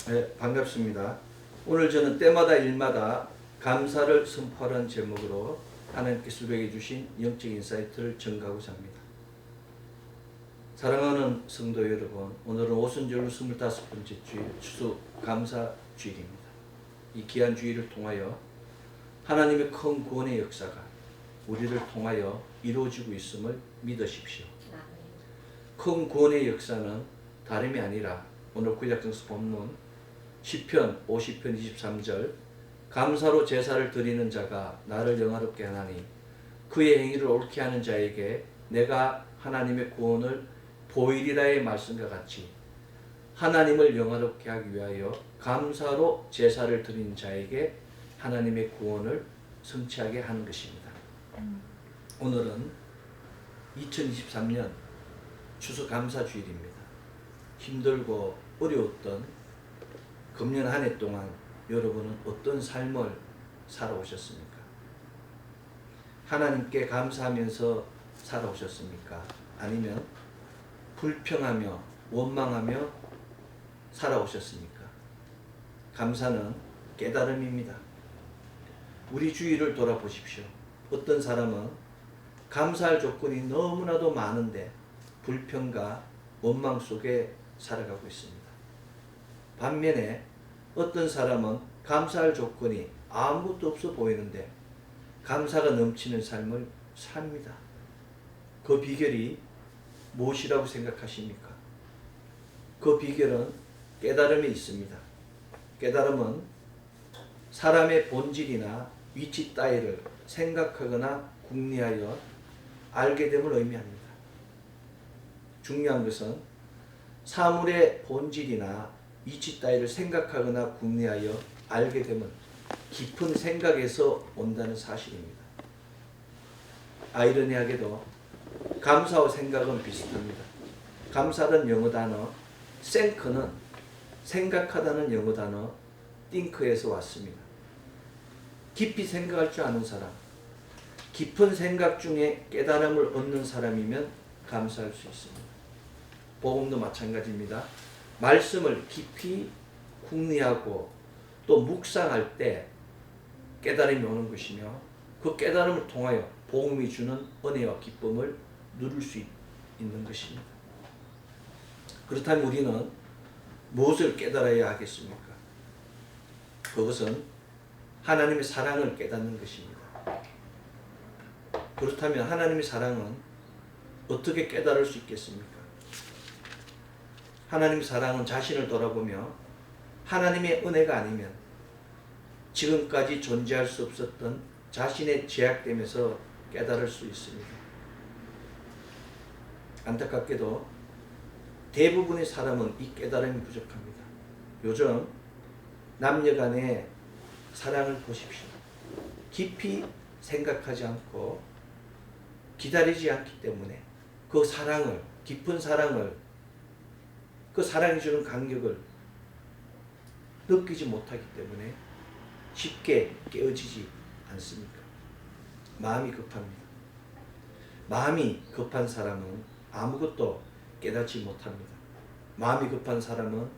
네, 반갑습니다. 오늘 저는 때마다 일마다 감사를 선포하라는 제목으로 하나님께서 우리에게 주신 영적 인사이트를 전가하고자 합니다. 사랑하는 성도 여러분, 오늘은 오순절로 25번째 주일, 추수 감사 주일입니다. 이 귀한 주일을 통하여 하나님의 큰 구원의 역사가 우리를 통하여 이루어지고 있음을 믿으십시오. 큰 구원의 역사는 다름이 아니라 오늘 구약성서 본문 시편 50편 23절 감사로 제사를 드리는 자가 나를 영화롭게 하나니 그의 행위를 옳게 하는 자에게 내가 하나님의 구원을 보이리라의 말씀과 같이 하나님을 영화롭게 하기 위하여 감사로 제사를 드리는 자에게 하나님의 구원을 성취하게 하는 것입니다. 오늘은 2023년 추수감사주일입니다. 힘들고 어려웠던 금년 한 해 동안 여러분은 어떤 삶을 살아오셨습니까? 하나님께 감사하면서 살아오셨습니까? 아니면 불평하며 원망하며 살아오셨습니까? 감사는 깨달음입니다. 우리 주위를 돌아보십시오. 어떤 사람은 감사할 조건이 너무나도 많은데 불평과 원망 속에 살아가고 있습니다. 반면에 어떤 사람은 감사할 조건이 아무것도 없어 보이는데 감사가 넘치는 삶을 삽니다. 그 비결이 무엇이라고 생각하십니까? 그 비결은 깨달음에 있습니다. 깨달음은 사람의 본질이나 위치 따위를 생각하거나 궁리하여 알게 됨을 의미합니다. 중요한 것은 사물의 본질이나 위치 따위를 생각하거나 궁리하여 알게 되면 깊은 생각에서 온다는 사실입니다. 아이러니하게도 감사와 생각은 비슷합니다. 감사는 영어 단어, 생크는 생각하다는 영어 단어, think에서 왔습니다. 깊이 생각할 줄 아는 사람, 깊은 생각 중에 깨달음을 얻는 사람이면 감사할 수 있습니다. 복음도 마찬가지입니다. 말씀을 깊이 궁리하고 또 묵상할 때 깨달음이 오는 것이며 그 깨달음을 통하여 복음이 주는 은혜와 기쁨을 누릴 수 있는 것입니다. 그렇다면 우리는 무엇을 깨달아야 하겠습니까? 그것은 하나님의 사랑을 깨닫는 것입니다. 그렇다면 하나님의 사랑은 어떻게 깨달을 수 있겠습니까? 하나님의 사랑은 자신을 돌아보며 하나님의 은혜가 아니면 지금까지 존재할 수 없었던 자신의 죄악됨에서 깨달을 수 있습니다. 안타깝게도 대부분의 사람은 이 깨달음이 부족합니다. 요즘 남녀 간의 사랑을 보십시오. 깊이 생각하지 않고 기다리지 않기 때문에 그 사랑을, 깊은 사랑을, 그 사랑이 주는 감격을 느끼지 못하기 때문에 쉽게 깨어지지 않습니까? 마음이 급합니다. 마음이 급한 사람은 아무것도 깨닫지 못합니다. 마음이 급한 사람은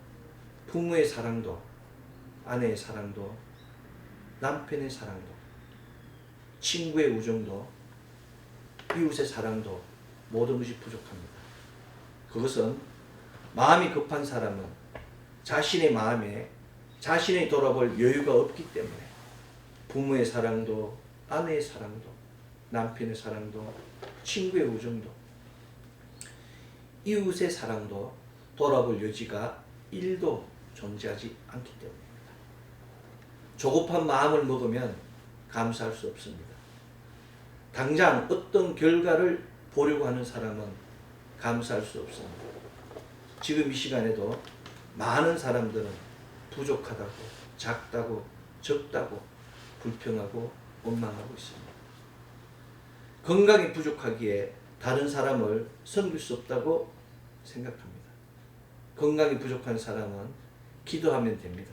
부모의 사랑도, 아내의 사랑도, 남편의 사랑도, 친구의 우정도, 이웃의 사랑도 모든 것이 부족합니다. 그것은 마음이 급한 사람은 자신의 마음에 자신이 돌아볼 여유가 없기 때문에 부모의 사랑도, 아내의 사랑도, 남편의 사랑도, 친구의 우정도, 이웃의 사랑도 돌아볼 여지가 1도 존재하지 않기 때문입니다. 조급한 마음을 먹으면 감사할 수 없습니다. 당장 어떤 결과를 보려고 하는 사람은 감사할 수 없습니다. 지금 이 시간에도 많은 사람들은 부족하다고, 작다고, 적다고, 불평하고, 원망하고 있습니다. 건강이 부족하기에 다른 사람을 섬길 수 없다고 생각합니다. 건강이 부족한 사람은 기도하면 됩니다.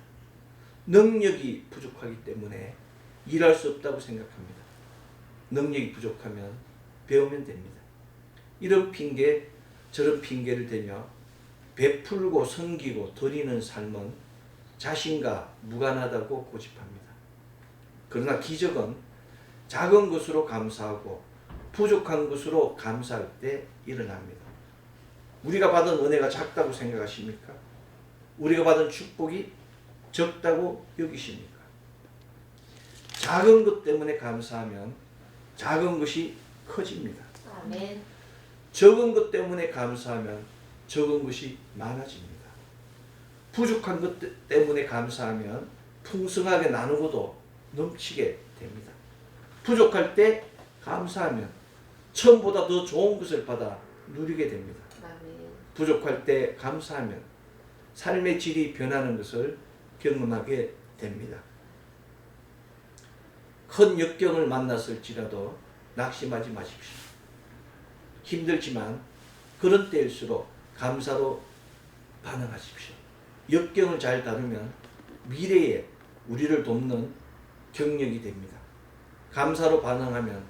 능력이 부족하기 때문에 일할 수 없다고 생각합니다. 능력이 부족하면 배우면 됩니다. 이런 핑계, 저런 핑계를 대며 베풀고 섬기고 드리는 삶은 자신과 무관하다고 고집합니다. 그러나 기적은 작은 것으로 감사하고 부족한 것으로 감사할 때 일어납니다. 우리가 받은 은혜가 작다고 생각하십니까? 우리가 받은 축복이 적다고 여기십니까? 작은 것 때문에 감사하면 작은 것이 커집니다. 아멘. 적은 것 때문에 감사하면 적은 것이 많아집니다. 부족한 것 때문에 감사하면 풍성하게 나누고도 넘치게 됩니다. 부족할 때 감사하면 처음보다 더 좋은 것을 받아 누리게 됩니다. 아멘. 부족할 때 감사하면 삶의 질이 변하는 것을 경험하게 됩니다. 큰 역경을 만났을지라도 낙심하지 마십시오. 힘들지만 그런 때일수록 감사로 반응하십시오. 역경을 잘 다루면 미래에 우리를 돕는 경력이 됩니다. 감사로 반응하면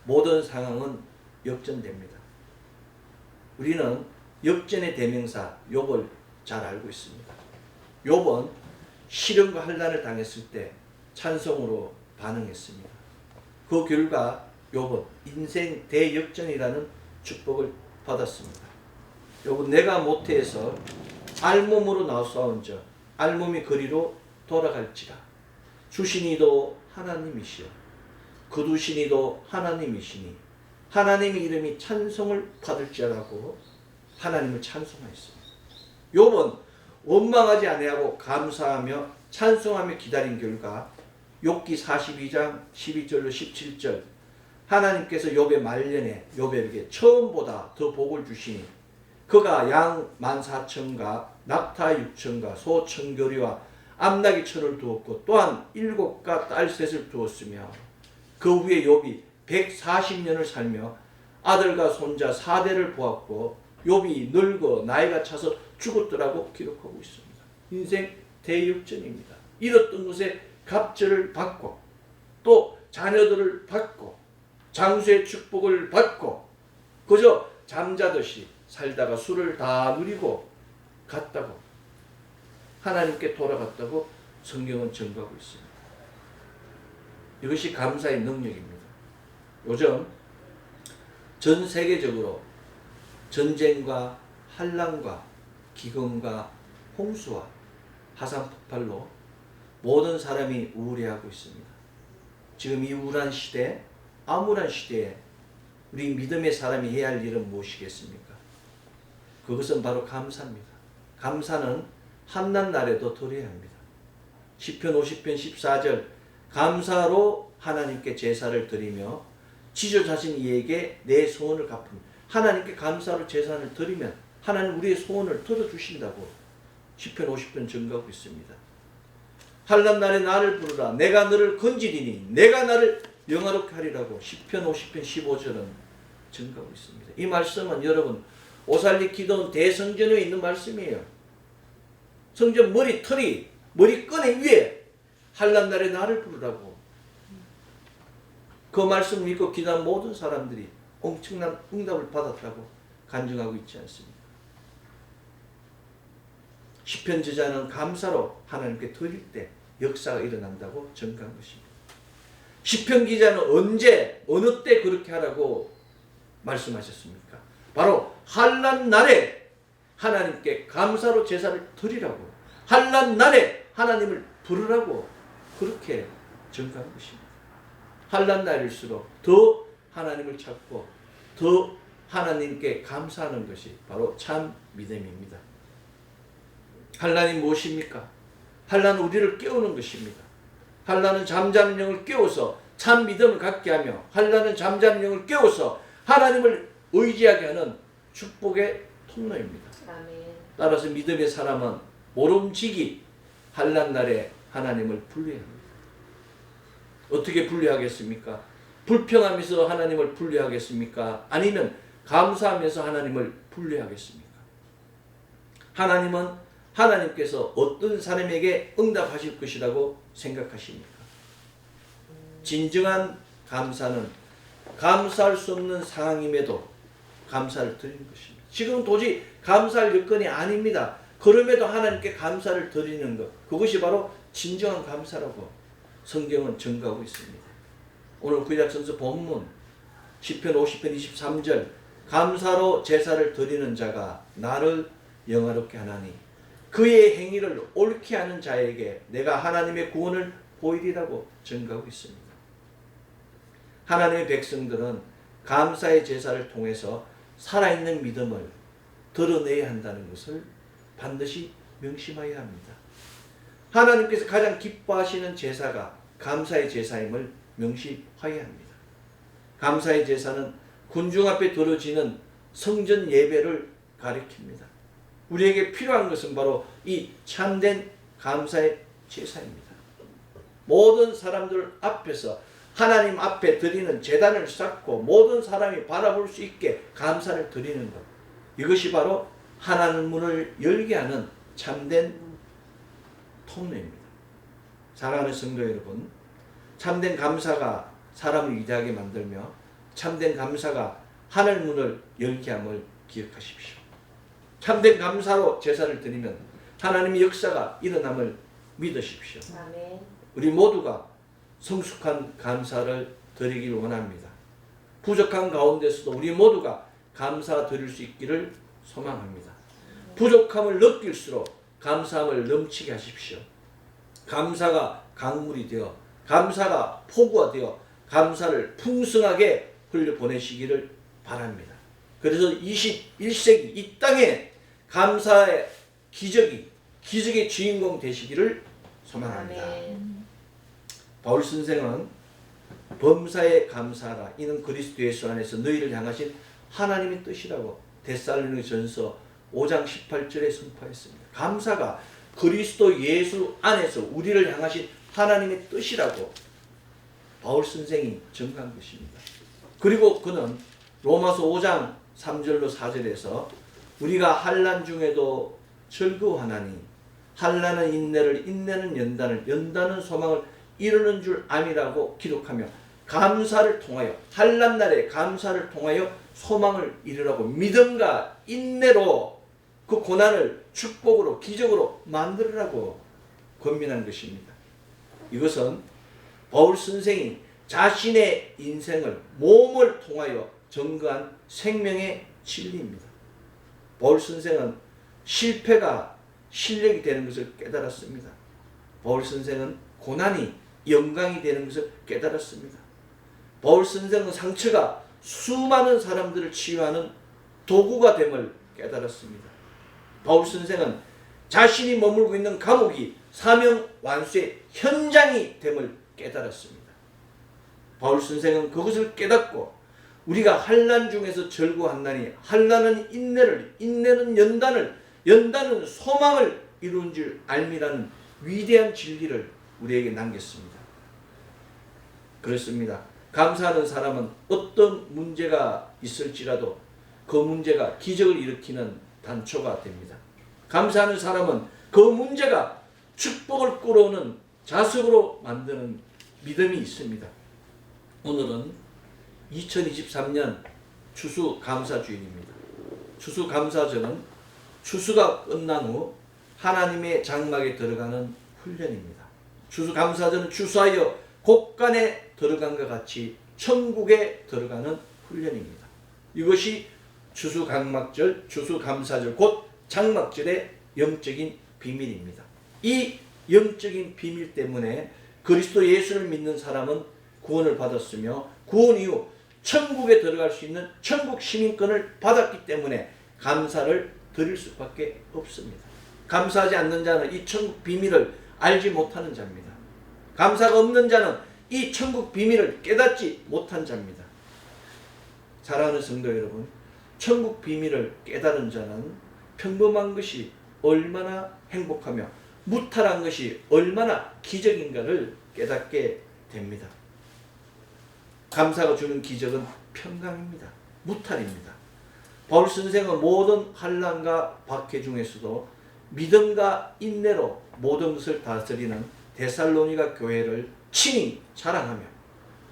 모든 상황은 역전됩니다. 우리는 역전의 대명사 욥을 잘 알고 있습니다. 욥은 시련과 환난을 당했을 때 찬송으로 반응했습니다. 그 결과 욥은 인생 대역전이라는 축복을 받았습니다. 욥은 내가 모태에서 알몸으로 나싸운저 알몸이 거리로 돌아갈지라 주시니도 하나님이시여 거두시니도 하나님이시니 하나님의 이름이 찬송을 받을지라고 하나님을 찬송하였습니다. 욥은 원망하지 아니하고 감사하며 찬송하며 기다린 결과 욥기 42장 12절로 17절 하나님께서 욥의 말년에 욥에게 처음보다 더 복을 주시니 그가 양 14,000과 낙타 6,000과 소 1,000교리와 암나귀 1,000을 두었고 또한 7가 딸 셋을 두었으며 그 후에 욥이 140년을 살며 아들과 손자 4대를 보았고 욥이 늙어 나이가 차서 죽었더라고 기록하고 있습니다. 인생 대역전입니다. 잃었던 것에 갑절을 받고 또 자녀들을 받고 장수의 축복을 받고 그저 잠자듯이 살다가 술을 다 누리고 갔다고 하나님께 돌아갔다고 성경은 증거하고 있습니다. 이것이 감사의 능력입니다. 요즘 전 세계적으로 전쟁과 환난과 기근과 홍수와 화산 폭발로 모든 사람이 우울해하고 있습니다. 지금 이 우울한 시대, 암울한 시대에 우리 믿음의 사람이 해야 할 일은 무엇이겠습니까? 그것은 바로 감사입니다. 감사는 한난 날에도 드려야 합니다. 시편 50편 14절 감사로 하나님께 제사를 드리며 지주자신 이에게 내 소원을 갚습니다. 하나님께 감사로 제사를 드리면 하나님 우리의 소원을 들어주신다고 시편 50편 증거하고 있습니다. 환난 날에 나를 부르라 내가 너를 건지리니 내가 나를 영화롭게 하리라고 시편 50편 15절은 증거하고 있습니다. 이 말씀은 여러분 오살리 기도원 대성전에 있는 말씀이에요. 성전 머리털이 머리끈에 위에 환난 날에 나를 부르라고 그 말씀을 믿고 기도한 모든 사람들이 엄청난 응답을 받았다고 간증하고 있지 않습니까? 시편 저자는 감사로 하나님께 드릴 때 역사가 일어난다고 증거한 것입니다. 시편 기자는 언제 어느 때 그렇게 하라고 말씀하셨습니까? 바로 환난 날에 하나님께 감사로 제사를 드리라고 환난 날에 하나님을 부르라고 그렇게 증거한 것입니다. 환난 날일수록 더 하나님을 찾고 더 하나님께 감사하는 것이 바로 참 믿음입니다. 환난이 무엇입니까? 환난은 우리를 깨우는 것입니다. 환난은 잠자는 영을 깨워서 참 믿음을 갖게 하며 환난은 잠자는 영을 깨워서 하나님을 의지하게 하는 축복의 통로입니다. 아멘. 따라서 믿음의 사람은 모름지기 환난 날에 하나님을 분류합니다. 어떻게 분류하겠습니까? 불평하면서 하나님을 분류하겠습니까? 아니면 감사하면서 하나님을 분류하겠습니까? 하나님은 하나님께서 어떤 사람에게 응답하실 것이라고 생각하십니까? 진정한 감사는 감사할 수 없는 상황임에도 감사를 드리는 것입니다. 지금 도저히 감사할 여건이 아닙니다. 그럼에도 하나님께 감사를 드리는 것, 그것이 바로 진정한 감사라고 성경은 증거하고 있습니다. 오늘 구약성서 본문 시편 50편 23절 감사로 제사를 드리는 자가 나를 영화롭게 하나니 그의 행위를 옳게 하는 자에게 내가 하나님의 구원을 보이리라고 증거하고 있습니다. 하나님의 백성들은 감사의 제사를 통해서 살아있는 믿음을 드러내야 한다는 것을 반드시 명심해야 합니다. 하나님께서 가장 기뻐하시는 제사가 감사의 제사임을 명심해야 합니다. 감사의 제사는 군중 앞에 드려지는 성전 예배를 가리킵니다. 우리에게 필요한 것은 바로 이 참된 감사의 제사입니다. 모든 사람들 앞에서 하나님 앞에 드리는 제단을 쌓고 모든 사람이 바라볼 수 있게 감사를 드리는 것, 이것이 바로 하나님 문을 열게 하는 참된 통로입니다. 사랑하는 성도 여러분, 참된 감사가 사람을 위대하게 만들며 참된 감사가 하늘 문을 열게 함을 기억하십시오. 참된 감사로 제사를 드리면 하나님의 역사가 일어남을 믿으십시오. 아멘. 우리 모두가 성숙한 감사를 드리길 원합니다. 부족한 가운데서도 우리 모두가 감사 드릴 수 있기를 소망합니다. 부족함을 느낄수록 감사함을 넘치게 하십시오. 감사가 강물이 되어 감사가 폭우가 되어 감사를 풍성하게 흘려보내시기를 바랍니다. 그래서 21세기 이 땅에 감사의 기적의 주인공 되시기를 소망합니다. 아멘. 바울 선생은 범사에 감사하라 이는 그리스도 예수 안에서 너희를 향하신 하나님의 뜻이라고 데살로니가전서 5장 18절에 선포했습니다. 감사가 그리스도 예수 안에서 우리를 향하신 하나님의 뜻이라고 바울 선생이 증거한 것입니다. 그리고 그는 로마서 5장 3절로 4절에서 우리가 환난 중에도 즐거워하나니 환난은 인내를, 인내는 연단을, 연단은 소망을 이루는 줄 암이라고 기록하며 감사를 통하여 환난 날에 감사를 통하여 소망을 이루라고 믿음과 인내로 그 고난을 축복으로 기적으로 만들으라고 권면한 것입니다. 이것은 바울 선생이 자신의 인생을 몸을 통하여 증거한 생명의 진리입니다. 바울 선생은 실패가 실력이 되는 것을 깨달았습니다. 바울 선생은 고난이 영광이 되는 것을 깨달았습니다. 바울 선생은 상처가 수많은 사람들을 치유하는 도구가 됨을 깨달았습니다. 바울 선생은 자신이 머물고 있는 감옥이 사명 완수의 현장이 됨을 깨달았습니다. 바울 선생은 그것을 깨닫고 우리가 환난 중에서 즐거워한다니 환난은 인내를, 인내는 연단을, 연단은 소망을 이루는 줄 알미라는 위대한 진리를 우리에게 남겼습니다. 그렇습니다. 감사하는 사람은 어떤 문제가 있을지라도 그 문제가 기적을 일으키는 단초가 됩니다. 감사하는 사람은 그 문제가 축복을 끌어오는 자석으로 만드는 믿음이 있습니다. 오늘은 2023년 추수감사주일입니다. 추수감사절은 추수가 끝난 후 하나님의 장막에 들어가는 훈련입니다. 추수감사절은 추수하여 곡간에 들어간과 같이 천국에 들어가는 훈련입니다. 이것이 추수감막절, 추수감사절, 곧 장막절의 영적인 비밀입니다. 이 영적인 비밀 때문에 그리스도 예수를 믿는 사람은 구원을 받았으며 구원 이후 천국에 들어갈 수 있는 천국 시민권을 받았기 때문에 감사를 드릴 수밖에 없습니다. 감사하지 않는 자는 이 천국 비밀을 알지 못하는 자입니다. 감사가 없는 자는 이 천국 비밀을 깨닫지 못한 자입니다. 사랑하는 성도 여러분, 천국 비밀을 깨달은 자는 평범한 것이 얼마나 행복하며 무탈한 것이 얼마나 기적인가를 깨닫게 됩니다. 감사가 주는 기적은 평강입니다. 무탈입니다. 바울 선생은 모든 환난과 박해 중에서도 믿음과 인내로 모든 것을 다스리는 데살로니가 교회를 친히 자랑하며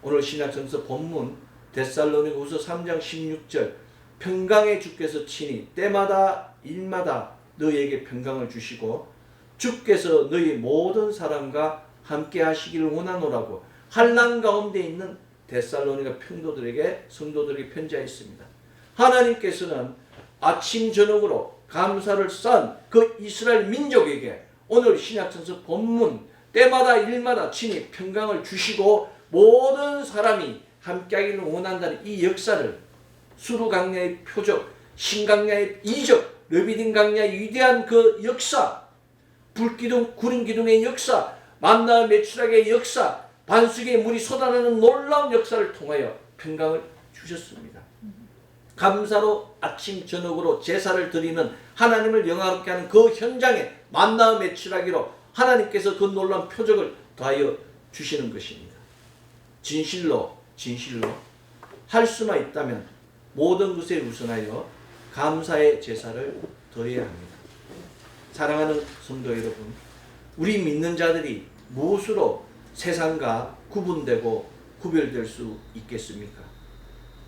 오늘 신약성서 본문 데살로니가후서 3장 16절 평강의 주께서 친히 때마다 일마다 너희에게 평강을 주시고 주께서 너희 모든 사람과 함께 하시기를 원하노라고 환난 가운데 있는 데살로니가 성도들에게 편지하였습니다. 하나님께서는 아침 저녁으로 감사를 쌓은 그 이스라엘 민족에게 오늘 신약성서 본문 때마다 일마다 친히 평강을 주시고 모든 사람이 함께하기를 원한다는 이 역사를 수르 강야의 표적, 신강야의 이적, 르비딘 강야의 위대한 그 역사, 불기둥, 구름기둥의 역사, 만나 매출하게 역사, 반석의 물이 쏟아나는 놀라운 역사를 통하여 평강을 주셨습니다. 감사로 아침 저녁으로 제사를 드리는 하나님을 영화롭게 하는 그 현장에 만나 매출하기로 하나님께서 그 놀라운 표적을 더하여 주시는 것입니다. 진실로 할 수만 있다면 모든 것에 우선하여 감사의 제사를 드려야 합니다. 사랑하는 성도 여러분, 우리 믿는 자들이 무엇으로 세상과 구분되고 구별될 수 있겠습니까?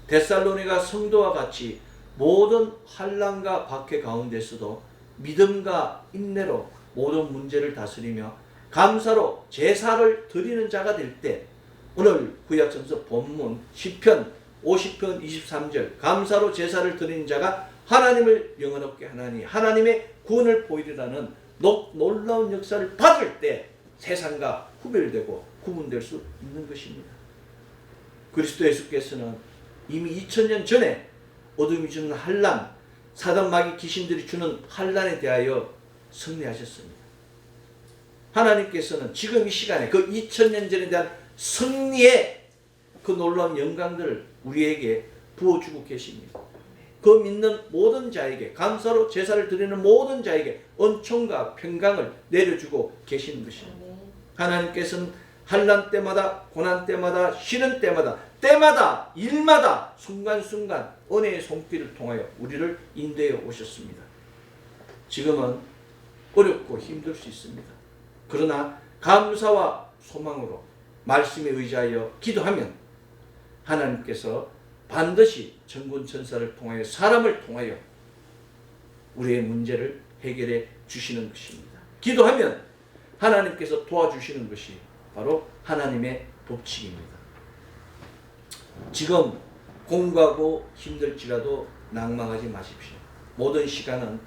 데살로니가 성도와 같이 모든 환난과 박해 가운데서도 믿음과 인내로 모든 문제를 다스리며 감사로 제사를 드리는 자가 될 때 오늘 구약성서 본문 시편 50편 23절 감사로 제사를 드리는 자가 하나님을 영원롭게 하나니 하나님의 구원을 보이리라는 놀라운 역사를 받을 때 세상과 구별되고 구분될 수 있는 것입니다. 그리스도 예수께서는 이미 2000년 전에 어둠이 주는 환난, 사단 마귀 귀신들이 주는 환난에 대하여 승리하셨습니다. 하나님께서는 지금 이 시간에 그 2000년 전에 대한 승리의 그 놀라운 영광들을 우리에게 부어주고 계십니다. 그 믿는 모든 자에게 감사로 제사를 드리는 모든 자에게 은총과 평강을 내려주고 계시는 것입니다. 하나님께서는 환난 때마다 고난 때마다 쉬는 때마다 일마다 순간순간 은혜의 손길을 통하여 우리를 인도해 오셨습니다. 지금은 어렵고 힘들 수 있습니다. 그러나 감사와 소망으로 말씀에 의지하여 기도하면 하나님께서 반드시 천군 천사를 통하여 사람을 통하여 우리의 문제를 해결해 주시는 것입니다. 기도하면 하나님께서 도와주시는 것이 바로 하나님의 법칙입니다. 지금 공부하고 힘들지라도 낭망하지 마십시오. 모든 시간은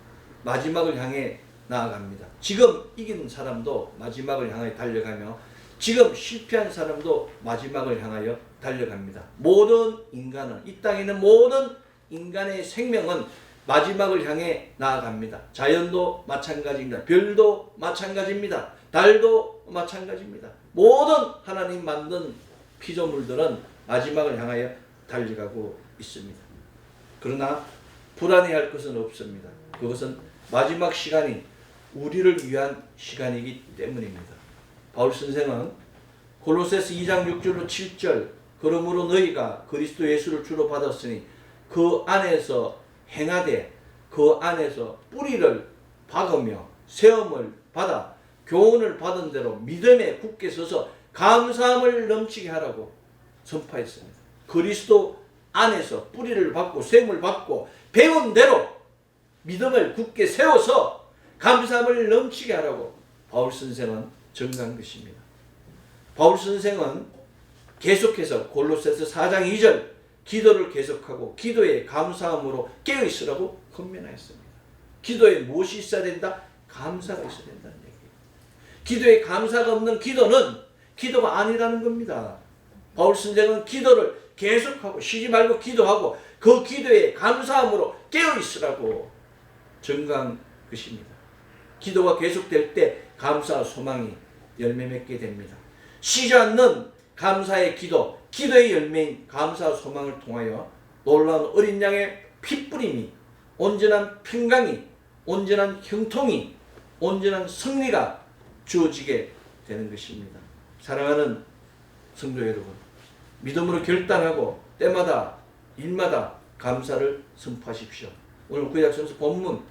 마지막을 향해 나아갑니다. 지금 이긴 사람도 마지막을 향해 달려가며 지금 실패한 사람도 마지막을 향하여 달려갑니다. 모든 인간은 이 땅에 있는 모든 인간의 생명은 마지막을 향해 나아갑니다. 자연도 마찬가지입니다. 별도 마찬가지입니다. 달도 마찬가지입니다. 모든 하나님 만든 피조물들은 마지막을 향하여 달려가고 있습니다. 그러나 불안해할 것은 없습니다. 그것은 마지막 시간이 우리를 위한 시간이기 때문입니다. 바울 선생은 골로새서 2장 6절로 7절 그러므로 너희가 그리스도 예수를 주로 받았으니 그 안에서 행하되 그 안에서 뿌리를 박으며 세움을 받아 교훈을 받은 대로 믿음에 굳게 서서 감사함을 넘치게 하라고 선포했습니다. 그리스도 안에서 뿌리를 받고 세움을 받고 배운 대로 믿음을 굳게 세워서 감사함을 넘치게 하라고 바울 선생은 정한 것입니다. 바울 선생은 계속해서 골로새서 4장 2절 기도를 계속하고 기도에 감사함으로 깨어있으라고 권면하였습니다. 기도에 무엇이 있어야 된다? 감사가 있어야 된다는 얘기예요. 기도에 감사가 없는 기도는 기도가 아니라는 겁니다. 바울 선생은 기도를 계속하고 쉬지 말고 기도하고 그 기도에 감사함으로 깨어있으라고 정한 것입니다. 기도가 계속될 때 감사와 소망이 열매 맺게 됩니다. 쉬지 않는 감사의 기도, 기도의 열매인 감사와 소망을 통하여 놀라운 어린 양의 핏뿌림이 온전한 평강이 온전한 형통이 온전한 승리가 주어지게 되는 것입니다. 사랑하는 성도 여러분, 믿음으로 결단하고 때마다 일마다 감사를 선포하십시오. 오늘 구약성서 본문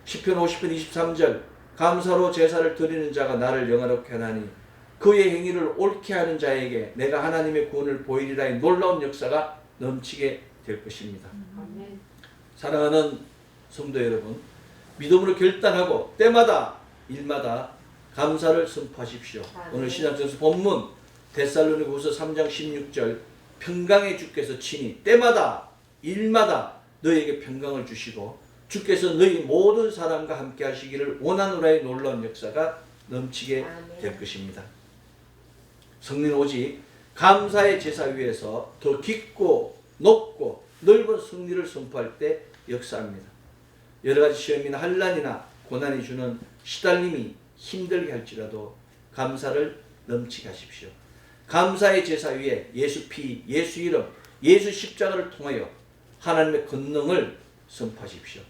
시편 50편 23절 감사로 제사를 드리는 자가 나를 영화롭게 하나니 그의 행위를 옳게 하는 자에게 내가 하나님의 구원을 보이리라의 놀라운 역사가 넘치게 될 것입니다. 사랑하는 성도 여러분, 믿음으로 결단하고 때마다 일마다 감사를 선포하십시오. 오늘 신약성서 본문 데살로니가후서 3장 16절 평강의 주께서 친히 때마다 일마다 너희에게 평강을 주시고 주께서 너희 모든 사람과 함께 하시기를 원하노라의 놀라운 역사가 넘치게 될 것입니다. 성령은 오직 감사의 제사 위에서 더 깊고 높고 넓은 승리를 선포할 때 역사합니다. 여러가지 시험이나 환난이나 고난이 주는 시달림이 힘들게 할지라도 감사를 넘치게 하십시오. 감사의 제사 위에 예수 피, 예수 이름, 예수 십자가를 통하여 하나님의 권능을 선포하십시오.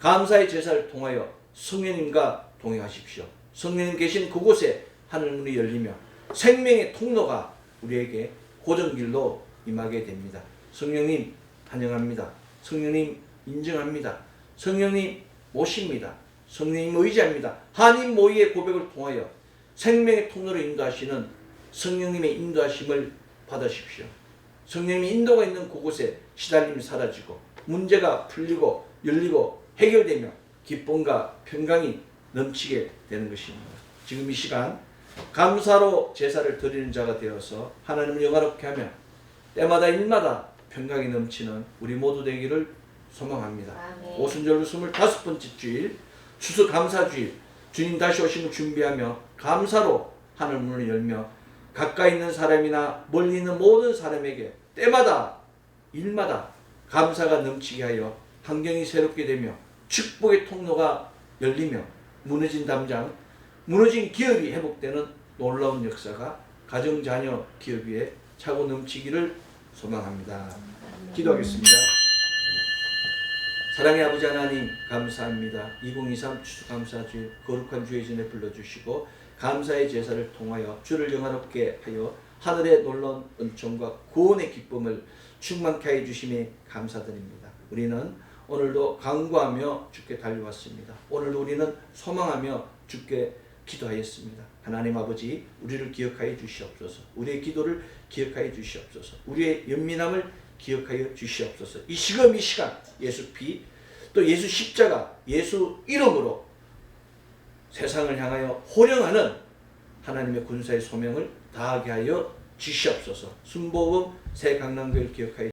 감사의 제사를 통하여 성령님과 동행하십시오. 성령님 계신 그곳에 하늘문이 열리며 생명의 통로가 우리에게 고정길로 임하게 됩니다. 성령님 환영합니다. 성령님 인정합니다. 성령님 모십니다. 성령님 의지합니다. 한인 모의의 고백을 통하여 생명의 통로로 인도하시는 성령님의 인도하심을 받으십시오. 성령님의 인도가 있는 그곳에 시달림이 사라지고 문제가 풀리고 열리고 해결되며 기쁨과 평강이 넘치게 되는 것입니다. 지금 이 시간 감사로 제사를 드리는 자가 되어서 하나님을 영화롭게 하며 때마다 일마다 평강이 넘치는 우리 모두 되기를 소망합니다. 오순절로 25번째 주일 추수감사주일 주님 다시 오심을 준비하며 감사로 하늘 문을 열며 가까이 있는 사람이나 멀리 있는 모든 사람에게 때마다 일마다 감사가 넘치게 하여 환경이 새롭게 되며 축복의 통로가 열리며 무너진 담장, 무너진 기업이 회복되는 놀라운 역사가 가정, 자녀, 기업 위에 차고 넘치기를 소망합니다. 기도하겠습니다. 사랑의 아버지 하나님 감사합니다. 2023 추수감사주일 거룩한 주의 전에 불러주시고 감사의 제사를 통하여 주를 영화롭게 하여 하늘의 놀라운 은총과 구원의 기쁨을 충만케 하여 주심에 감사드립니다. 우리는 오늘도 간구하며 주께 달려왔습니다. 오늘도 우리는 소망하며 주께 기도하였습니다. 하나님 아버지 우리를 기억하여 주시옵소서. 우리의 기도를 기억하여 주시옵소서. 우리의 연민함을 기억하여 주시옵소서. 이 시간 예수 피 또 예수 십자가 예수 이름으로 세상을 향하여 호령하는 하나님의 군사의 소명을 다하게 하여 주시옵소서. 순복음 새 강남교회를 기억하여